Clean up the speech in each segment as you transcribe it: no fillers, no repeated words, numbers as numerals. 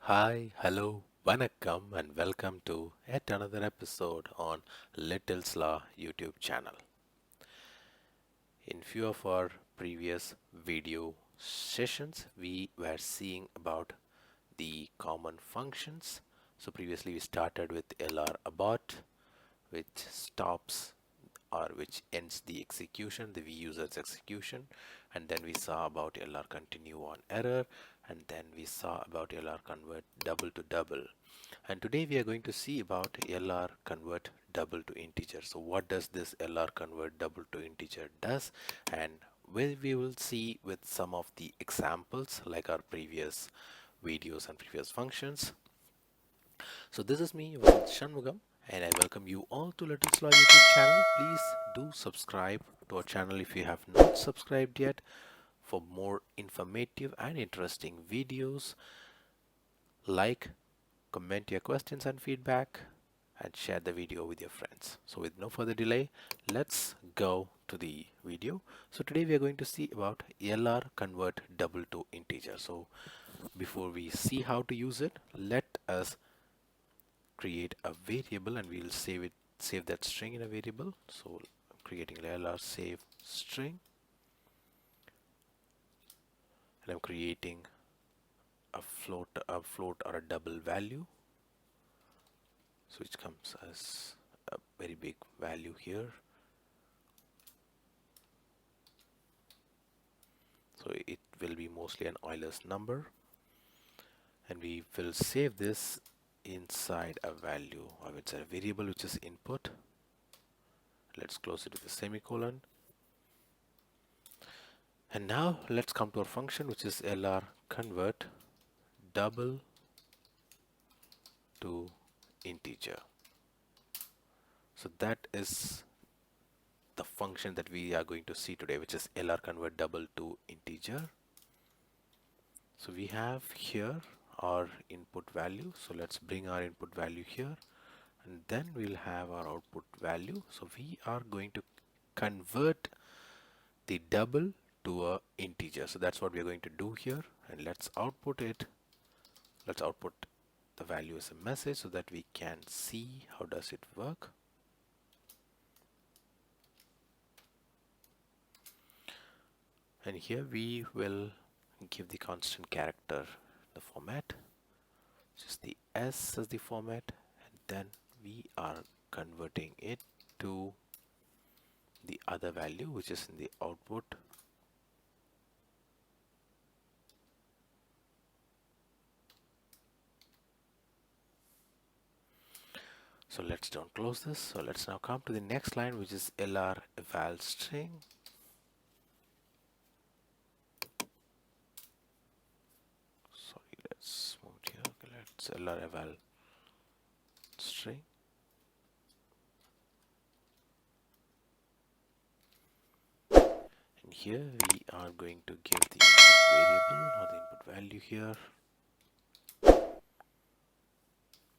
Hi, hello, vanakkam, and welcome to yet another episode on Little's Law YouTube channel. In few of our previous video sessions, we were seeing about the common functions. So previously we started with LR abort, which stops or which ends the execution, the V user's execution, and then we saw about LR continue on error, and then we saw about LR convert double to double. And today we are going to see about LR convert double to integer. So what does this LR convert double to integer does, and we will see with some of the examples like our previous videos and previous functions. So this is me, Shanmugam, and I welcome you all to Little Slaw YouTube channel. Please do subscribe to our channel if you have not subscribed yet for more informative and interesting videos. Like, comment your questions and feedback, and share the video with your friends. So with no further delay, let's go to the video. So today we are going to see about LR convert double to integer. So before we see how to use it, let us create a variable and we'll save that string in a variable. So I'm creating LR save string, and I'm creating a float or a double value, so which comes as a very big value here. So it will be mostly an Euler's number, and we will save this inside a value, or it's a variable which is input. Let's close it with a semicolon. And now let's come to our function, which is LR convert double to integer. So that is the function that we are going to see today, which is LR convert double to integer. So we have here our input value. So let's bring our input value here, and then we'll have our output value. So we are going to convert the double to a integer. So that's what we're going to do here, and let's output it. Let's output the value as a message so that we can see how does it work. And here we will give the constant character the format, which is the S as the format, and then we are converting it to the other value which is in the output. So let's don't close this. So let's now come to the next line, which is LR eval string. Sorry, let's move it here. Okay, let's LR eval string. And here we are going to give the input variable or the input value here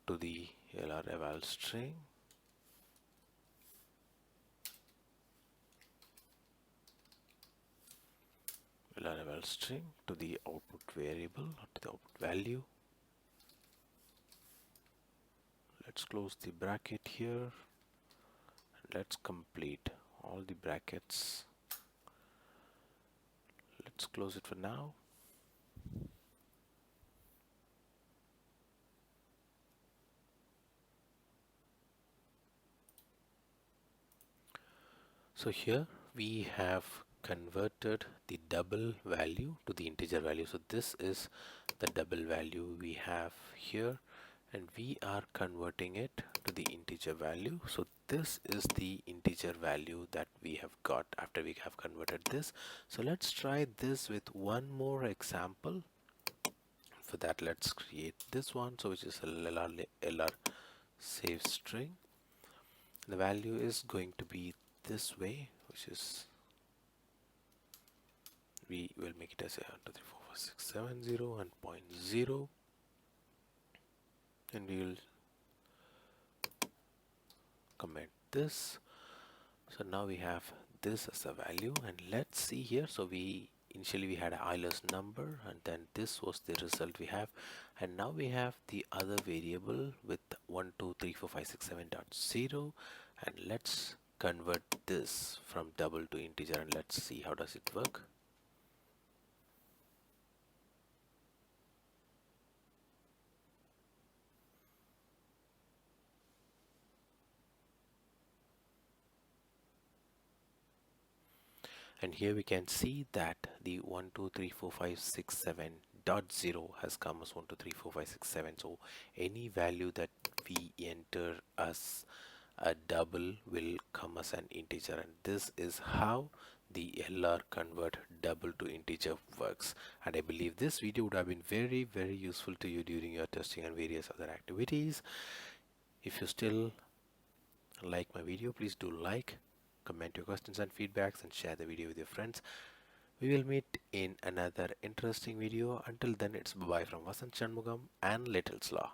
to the LR eval string. LR eval string to the output variable or to the output value. Let's close the bracket here. Let's complete all the brackets. Let's close it for now. So here we have converted the double value to the integer value. So this is the double value we have here, and we are converting it to the integer value. So this is the integer value that we have got after we have converted this. So let's try this with one more example. For that, let's create this one, so which is a LR save string. The value is going to be this way, which is, we will make it as a 1 2 3 4 5 6 7 0 and 0.0, and we will comment this. So now we have this as a value, and let's see here. So we initially we had a Euler's number, and then this was the result we have, and now we have the other variable with 1 2 3 4 5 6 7 dot 0, and let's convert this from double to integer, and let's see how does it work. And here we can see that the 1 2 3 4 5 6 7 dot 0 has come as 1 2 3 4 5 6 7. So any value that we enter as a double will come as an integer, and this is how the LR convert double to integer works. And I believe this video would have been very useful to you during your testing and various other activities. If you still like my video, please do like, comment your questions and feedbacks, and share the video with your friends. We will meet in another interesting video. Until then, it's bye bye from Vasant Shanmugam and Little's Law.